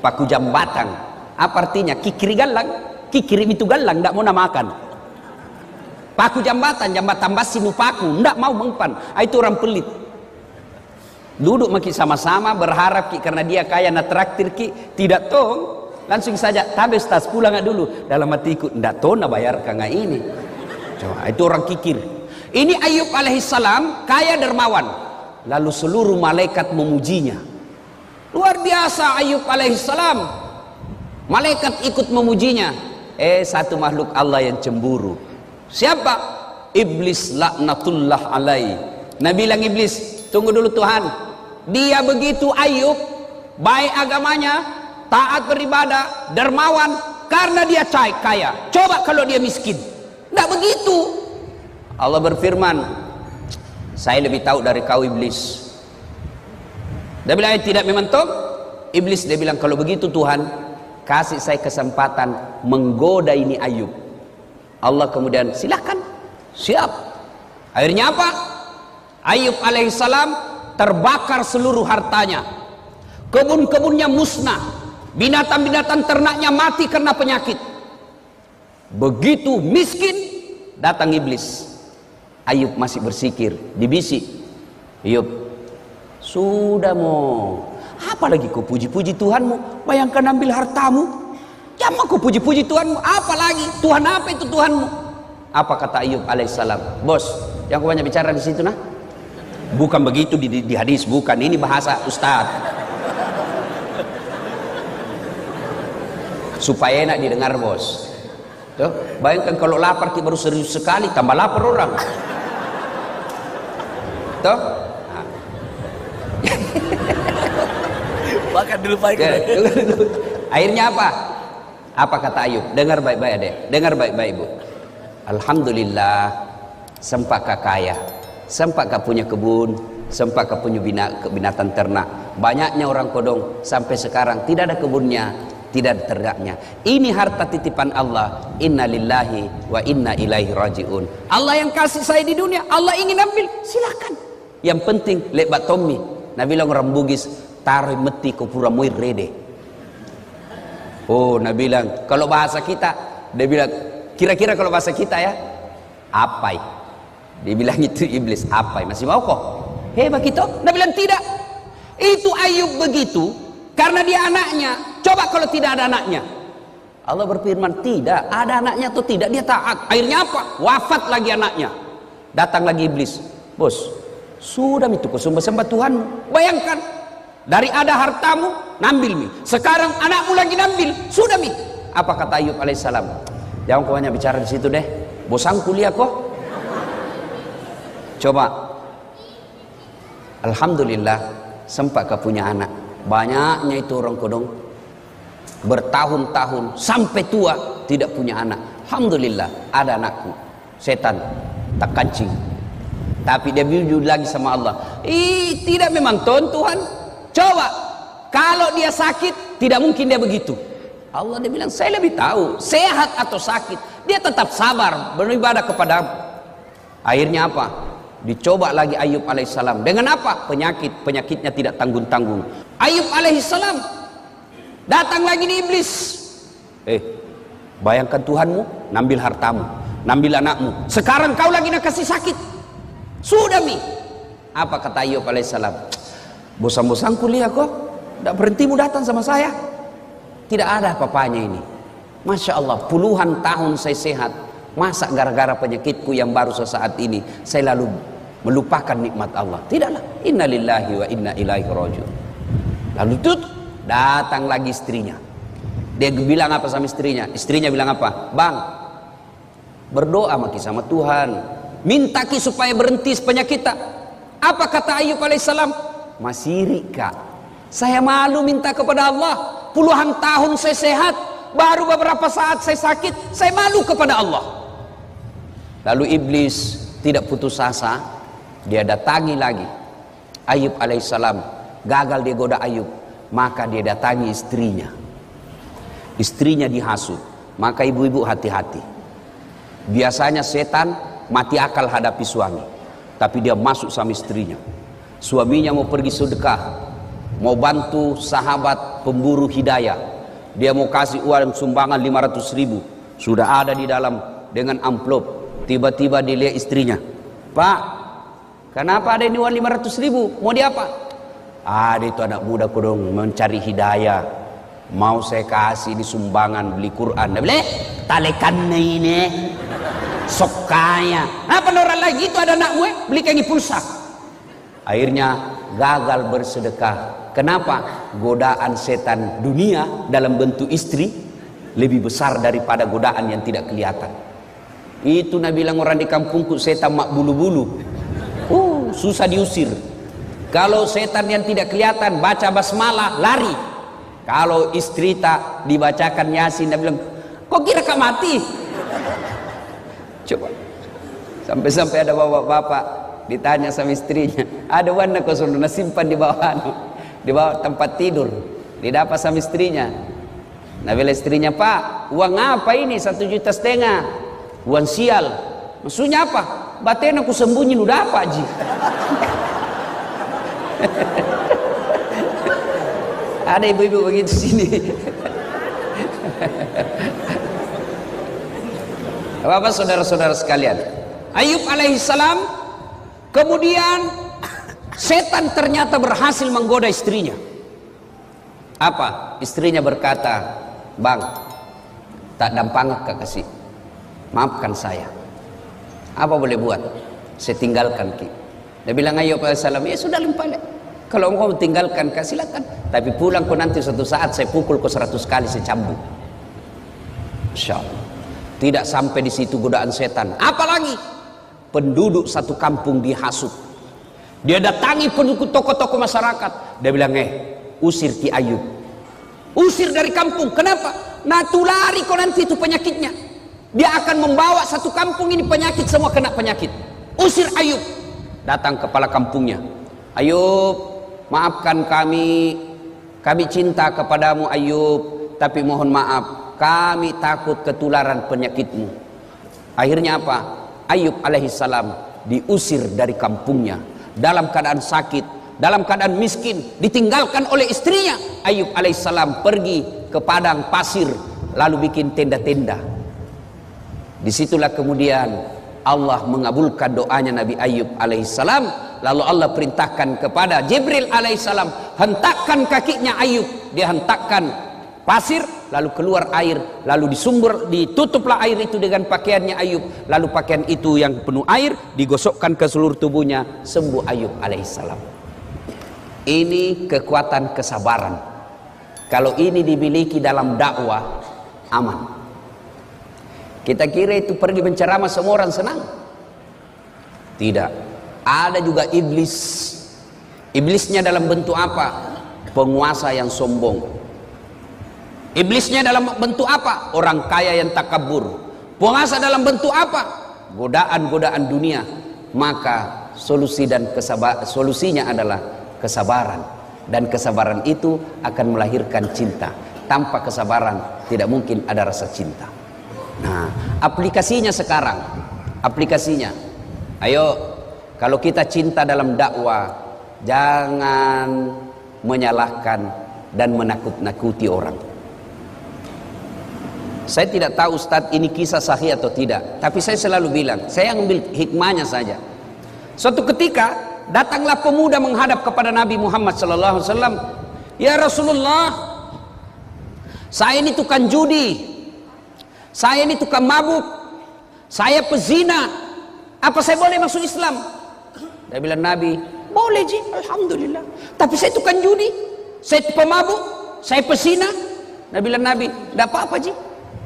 paku jambatang. Apa artinya? Kikiri galang, kikiri itu galang, tidak mau namakan. Paku jambatan basi nupaku, tidak mau mempan. Itu orang pelit. Duduk maki sama-sama berharap karena dia kaya na traktir tidak tong, langsung saja tabes tas pulang dulu. Dalam hatiku tidak tong na bayar kanga ini. Coba, itu orang kikir. Ini Ayub alaihissalam kaya dermawan. Lalu seluruh malaikat memujinya. Luar biasa Ayub alaihissalam. Malaikat ikut memujinya. Satu makhluk Allah yang cemburu. Siapa? Iblis laknatullah alaihi. Nabi bilang iblis, tunggu dulu Tuhan. Dia begitu Ayub, baik agamanya, taat beribadah, dermawan, karena dia kaya. Coba kalau dia miskin. Tidak begitu. Allah berfirman, saya lebih tahu dari kau iblis. Dia bilang tidak memang toh. Iblis dia bilang kalau begitu Tuhan, kasih saya kesempatan menggoda ini Ayub. Allah kemudian silakan, siap. Akhirnya apa? Ayub alaihissalam terbakar seluruh hartanya, kebun-kebunnya musnah, binatang-binatang ternaknya mati karena penyakit. Begitu miskin, datang iblis. Ayub masih bersikir, dibisik, Ayub, sudah mau apalagi kau puji-puji Tuhanmu? Bayangkan ambil hartamu, jangan kau puji-puji Tuhanmu. Apalagi Tuhan apa itu Tuhanmu? Apa kata Ayub alaihissalam? Bos, yang kau banyak bicara di situ nah? Bukan begitu di hadis, bukan. Ini bahasa Ustaz. Supaya enak didengar bos. Tuh, bayangkan kalau lapar kita baru serius sekali, tambah lapar orang. Toh? Bahkan dilupakan. Akhirnya apa? Apa kata Ayub? Dengar baik-baik adek. Dengar baik-baik ibu. Alhamdulillah, sempat kaya, sempat punya kebun, sempat punya binatang ternak. Banyaknya orang kodong sampai sekarang tidak ada kebunnya, tidak ada ternaknya. Ini harta titipan Allah. Inna lillahi wa inna ilaihi rajiun. Allah yang kasih saya di dunia, Allah ingin ambil, silakan. Yang penting lebat Tommy. Nabi bilang orang Bugis, taruh meti ke pura muir rede. Oh, Nabi bilang, kalau bahasa kita, dia bilang, kira-kira kalau bahasa kita ya, apai. Dia bilang itu iblis, apai. Masih mau kok? Hebat gitu? Nabi bilang tidak. Itu Ayub begitu, karena dia anaknya. Coba kalau tidak ada anaknya. Allah berfirman, tidak. Ada anaknya atau tidak, dia taat. Akhirnya apa? Wafat lagi anaknya. Datang lagi iblis. Bos, sudah itu sembah Tuhanmu. Bayangkan. Dari ada hartamu, nambil mi. Sekarang anakmu lagi nambil, sudah mi. Apa kata Ayub alaihissalam? Jangan kau hanya bicara di situ deh. Bosan kuliah kok. Coba. Alhamdulillah, sempat kau punya anak. Banyaknya itu orang kodong bertahun-tahun sampai tua tidak punya anak. Alhamdulillah, ada anakku. Setan tak kancing. Tapi dia jujur lagi sama Allah. Tidak memang Tuhan. Coba, kalau dia sakit, tidak mungkin dia begitu. Allah dia bilang, saya lebih tahu, sehat atau sakit. Dia tetap sabar, beribadah kepada aku. Akhirnya apa? Dicoba lagi Ayub alaihissalam. Dengan apa? Penyakitnya tidak tanggung-tanggung. Ayub alaihissalam, datang lagi di iblis. Bayangkan Tuhanmu, nambil hartamu, nambil anakmu. Sekarang kau lagi nak kasih sakit. Sudah mi. Apa kata Ayub alaihissalam? Bosan-bosan kuliah kok, tidak berhentimu datang sama saya. Tidak ada apa-apanya ini. Masya Allah, puluhan tahun saya sehat. Masa gara-gara penyakitku yang baru sesaat ini saya lalu melupakan nikmat Allah? Tidaklah. Inna lillahi wa inna ilaihi rajiun. Lalu datang lagi istrinya. Dia bilang apa sama istrinya? Istrinya bilang apa? Bang, berdoa maki sama Tuhan, minta ki supaya berhenti penyakit kita. Apa kata Ayub alaihissalam? Masih kak, saya malu minta kepada Allah. Puluhan tahun saya sehat, baru beberapa saat saya sakit, saya malu kepada Allah. Lalu iblis tidak putus asa, dia datangi lagi Ayub alaihissalam. Gagal dia goda Ayub, maka dia datangi istrinya. Istrinya dihasut. Maka ibu-ibu hati-hati. Biasanya setan mati akal hadapi suami, tapi dia masuk sama istrinya. Suaminya mau pergi sedekah, mau bantu sahabat pemburu hidayah, dia mau kasih uang sumbangan 500.000, sudah ada di dalam dengan amplop. Tiba-tiba dilihat istrinya, Pak, kenapa ada ini uang 500.000? Mau diapa? Ada itu anak muda kodong mencari hidayah, mau saya kasih di sumbangan beli Quran. Dia bilang, talekan ini sok kaya. Apa orang lagi itu ada anak gue beli kaki pulsa. Akhirnya gagal bersedekah. Kenapa? Godaan setan dunia dalam bentuk istri lebih besar daripada godaan yang tidak kelihatan. Itu Nabi bilang orang di kampungku setan mak bulu-bulu. Susah diusir. Kalau setan yang tidak kelihatan baca basmalah lari. Kalau istri tak dibacakan Yasin, Nabi bilang, kok kira kau mati? Coba. Sampai-sampai ada bapak-bapak ditanya sama istrinya, ada warna kau suruh simpan di bawah di bawah tempat tidur. Didapat sama istrinya. Nah bila istrinya, Pak, uang apa ini? 1,5 juta. Uang sial. Maksudnya apa? Baten aku sembunyi udah apa Ji? Ada ibu-ibu begitu sini. Bapak saudara-saudara sekalian, Ayub alaihissalam kemudian setan ternyata berhasil menggoda istrinya. Apa? Istrinya berkata, Bang, tak dampang kasih, maafkan saya. Apa boleh buat? Saya tinggalkan ki. Dia bilang Ayub alaihissalam, ya sudah limpah. Kalau engkau tinggalkan silakan. Tapi pulang kau nanti suatu saat saya pukul kau 100 kali, saya cambuk. Insya Allah. Tidak sampai di situ godaan setan. Apalagi penduduk satu kampung dihasut. Dia datangi penduduk tokoh-tokoh masyarakat. Dia bilang, usir Ki Ayub. Usir dari kampung. Kenapa? Nah, tulari kau nanti itu penyakitnya. Dia akan membawa satu kampung ini penyakit, semua kena penyakit. Usir Ayub. Datang kepala kampungnya. Ayub, maafkan kami. Kami cinta kepadamu Ayub. Tapi mohon maaf, kami takut ketularan penyakitmu. Akhirnya apa? Ayub alaihissalam diusir dari kampungnya. Dalam keadaan sakit, dalam keadaan miskin, ditinggalkan oleh istrinya. Ayub alaihissalam pergi ke padang pasir, lalu bikin tenda-tenda. Disitulah kemudian Allah mengabulkan doanya Nabi Ayub alaihissalam. Lalu Allah perintahkan kepada Jibril alaihissalam, hentakkan kakinya Ayub. Dia hentakkan pasir, lalu keluar air, lalu ditutuplah air itu dengan pakaiannya Ayub. Lalu pakaian itu yang penuh air digosokkan ke seluruh tubuhnya, sembuh Ayub alaihissalam. Ini kekuatan kesabaran. Kalau ini dimiliki dalam dakwah, aman. Kita kira itu pergi menceramah semua orang senang. Tidak. Ada juga iblis. Iblisnya dalam bentuk apa? Penguasa yang sombong. Iblisnya dalam bentuk apa? Orang kaya yang takabur. Penguasa dalam bentuk apa? Godaan-godaan dunia. Maka solusinya adalah kesabaran. Dan kesabaran itu akan melahirkan cinta. Tanpa kesabaran tidak mungkin ada rasa cinta. Nah, aplikasinya sekarang. Aplikasinya. Ayo, kalau kita cinta dalam dakwah, jangan menyalahkan dan menakut-nakuti orang. Saya tidak tahu Ustadz ini kisah sahih atau tidak, tapi saya selalu bilang, saya ambil hikmahnya saja. Suatu ketika datanglah pemuda menghadap kepada Nabi Muhammad SAW. Ya Rasulullah, saya ini tukang judi, saya ini tukang mabuk, saya pezina, apa saya boleh masuk Islam? Dia bilang, Nabi, boleh Ji, alhamdulillah. Tapi saya tukang judi, saya pemabuk, saya pezina. Dia bilang, Nabi, tidak apa-apa Ji.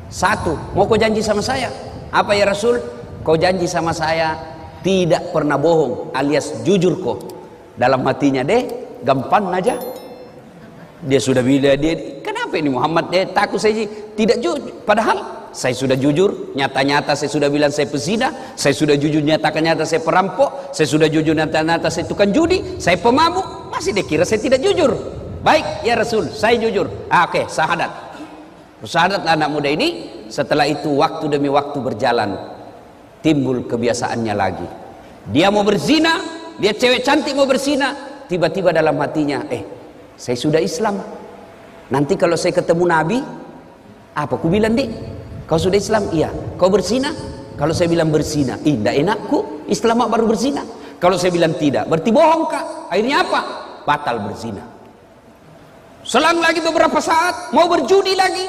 Satu, mau kau janji sama saya? Apa ya Rasul? Kau janji sama saya tidak pernah bohong, alias jujur kau. Dalam hatinya deh, gampang aja. Dia sudah bilang, kenapa ini Muhammad? Dia takut saya Ji. Tidak jujur, padahal saya sudah jujur, nyata-nyata saya sudah bilang saya pezina, saya sudah jujur nyata-nyata saya perampok, saya sudah jujur nyata-nyata saya tukang judi, saya pemabuk, masih dia kira saya tidak jujur. Baik ya Rasul, saya jujur. Oke, syahadat. Syahadatlah anak muda ini. Setelah itu waktu demi waktu berjalan, timbul kebiasaannya lagi. Dia mau berzina, dia cewek cantik mau berzina, tiba-tiba dalam hatinya, saya sudah Islam. Nanti kalau saya ketemu Nabi, apa ku bilang dik? Kau sudah Islam? Iya. Kau berzina? Kalau saya bilang berzina, tidak enakku, Islam baru berzina. Kalau saya bilang tidak, berarti bohong kak. Akhirnya apa? Batal berzina. Selang lagi beberapa saat, mau berjudi lagi.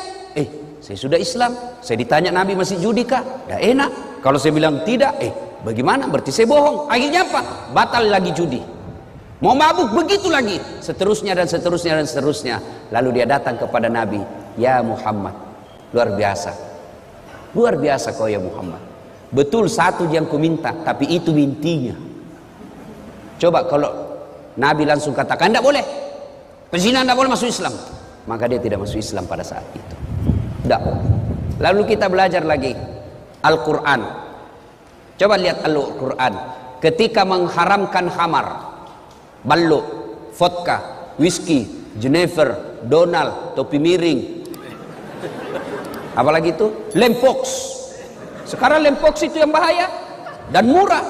Saya sudah Islam. Saya ditanya Nabi masih judi kak? Tidak enak. Kalau saya bilang tidak, bagaimana? Berarti saya bohong. Akhirnya apa? Batal lagi judi. Mau mabuk, begitu lagi. Seterusnya dan seterusnya dan seterusnya. Lalu dia datang kepada Nabi. Ya Muhammad, luar biasa. Luar biasa kau ya Muhammad. Betul satu yang ku minta, tapi itu intinya. Coba kalau Nabi langsung katakan tidak boleh, pezina tidak boleh masuk Islam, maka dia tidak masuk Islam pada saat itu. Tidak. Lalu kita belajar lagi Al-Quran. Coba lihat Al-Quran. Ketika mengharamkan khamar, ballo, vodka, whisky, Jenever, Donald, topi miring, apalagi itu lempox. Sekarang lempox itu yang bahaya dan murah.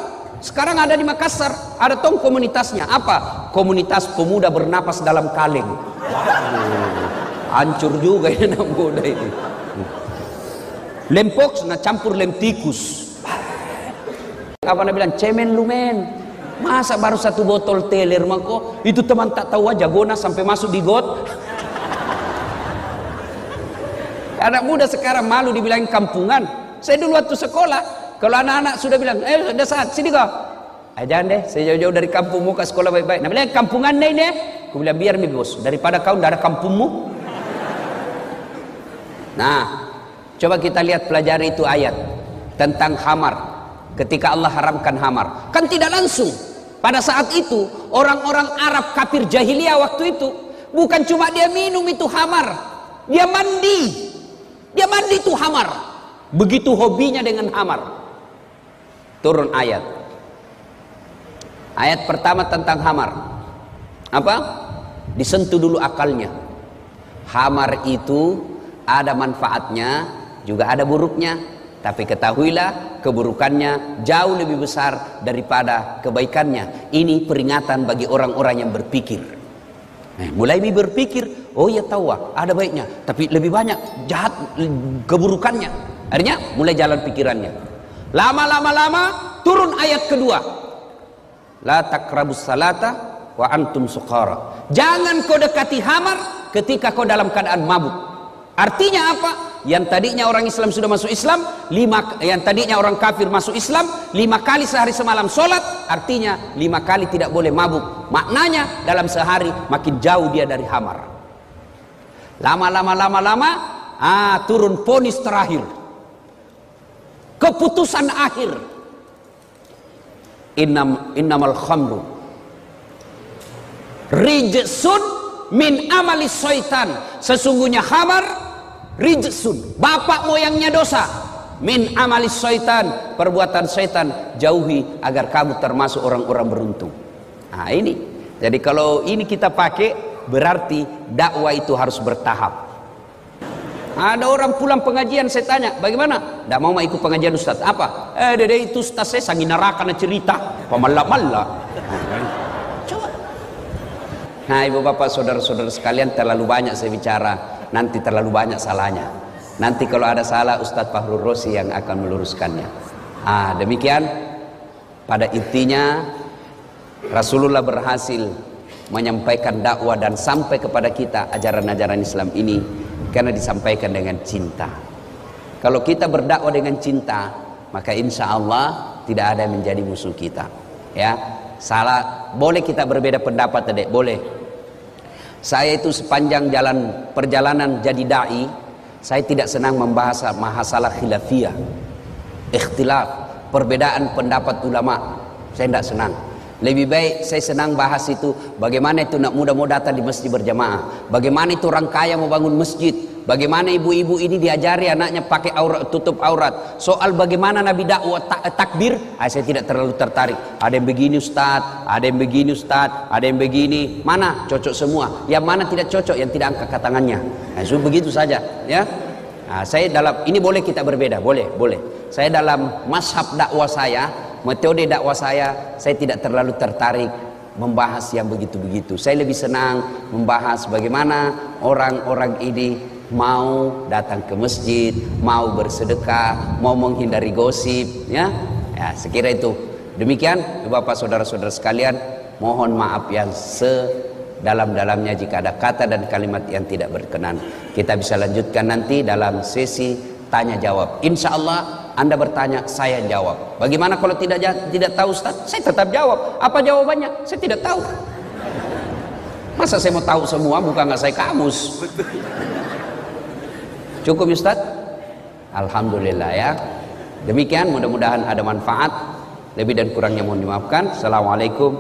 Sekarang ada di Makassar, ada tong komunitasnya. Apa? Komunitas pemuda bernapas dalam kaleng. Hancur juga ya anak muda ini. Lempox nah campur lem tikus. Apa nak bilang cemen lumen. Masa baru satu botol teler mako itu teman tak tahu aja gona sampai masuk di got. Anak muda sekarang malu dibilang kampungan. Saya dulu waktu sekolah, kalau anak-anak sudah bilang, udah saat sini kau. Jangan deh, saya jauh-jauh dari kampungmu ke sekolah baik-baik. Nah bilang kampungan deh. Aku bilang biar nih bos, daripada kau tidak ada kampungmu. Nah, coba kita lihat pelajari itu ayat tentang khamar. Ketika Allah haramkan khamar, kan tidak langsung. Pada saat itu orang-orang Arab kafir jahiliyah waktu itu bukan cuma dia minum itu khamar, dia mandi. Dia mandi itu khamar. Begitu hobinya dengan khamar. Turun ayat. Ayat pertama tentang khamar. Apa? Disentuh dulu akalnya. Khamar itu ada manfaatnya, juga ada buruknya. Tapi ketahuilah keburukannya jauh lebih besar daripada kebaikannya. Ini peringatan bagi orang-orang yang berpikir. Mulai berpikir, oh ya tahu ada baiknya, tapi lebih banyak jahat keburukannya. Akhirnya mulai jalan pikirannya. Lama turun ayat kedua. La taqrabus salata wa antum suqara. Jangan kau dekati khamar ketika kau dalam keadaan mabuk. Artinya apa? Yang tadinya orang Islam sudah masuk Islam, yang tadinya orang kafir masuk Islam, 5 kali sehari semalam sholat, artinya 5 kali tidak boleh mabuk. Maknanya dalam sehari makin jauh dia dari khamar. Lama turun vonis terakhir, keputusan akhir. Innamal khamru rijsun min amali syaitan. Sesungguhnya khamar rijsun, bapak moyangnya dosa, min amali syaitan, perbuatan syaitan, jauhi agar kamu termasuk orang-orang beruntung. Nah ini, jadi kalau ini kita pakai berarti dakwah itu harus bertahap. Ada orang pulang pengajian, saya tanya, bagaimana? Tidak mau ikut pengajian Ustaz. Apa? Dede itu Ustaz saya sangi neraka na cerita, pemala-mala. Coba. Nah ibu bapak saudara-saudara sekalian, terlalu banyak saya bicara, nanti terlalu banyak salahnya. Nanti kalau ada salah Ustadz Fahrul Rosi yang akan meluruskannya. Demikian pada intinya Rasulullah berhasil menyampaikan dakwah dan sampai kepada kita ajaran-ajaran Islam ini karena disampaikan dengan cinta. Kalau kita berdakwah dengan cinta, maka insya Allah tidak ada yang menjadi musuh kita. Ya, salah boleh kita berbeda pendapat, Dek, boleh. Saya itu sepanjang perjalanan jadi dai, saya tidak senang membahas masalah khilafiyah, ikhtilaf, perbedaan pendapat ulama. Saya tidak senang. Lebih baik saya senang bahas itu bagaimana itu nak muda mau datang di masjid berjamaah, bagaimana itu orang kaya mau bangun masjid, bagaimana ibu-ibu ini diajari anaknya pakai aurat, tutup aurat. Soal bagaimana Nabi dakwah takbir, saya tidak terlalu tertarik. Ada yang begini Ustaz, ada yang begini Ustaz, ada yang begini. Mana cocok semua? Yang mana tidak cocok? Yang tidak angkat tangannya. So begitu saja, ya. Saya dalam ini boleh kita berbeda, boleh. Saya dalam mazhab dakwah saya, metode dakwah saya tidak terlalu tertarik membahas yang begitu-begitu. Saya lebih senang membahas bagaimana orang-orang ini mau datang ke masjid, mau bersedekah, mau menghindari gosip, ya. Sekira itu. Demikian Bapak saudara-saudara sekalian, mohon maaf yang sedalam-dalamnya jika ada kata dan kalimat yang tidak berkenan. Kita bisa lanjutkan nanti dalam sesi tanya jawab. Insya Allah Anda bertanya, saya jawab. Bagaimana kalau tidak tahu Ustaz? Saya tetap jawab. Apa jawabannya? Saya tidak tahu. Masa saya mau tahu semua, bukan nggak saya kamus. Cukup Ustaz? Alhamdulillah ya. Demikian, mudah-mudahan ada manfaat. Lebih dan kurangnya mohon dimaafkan. Assalamualaikum.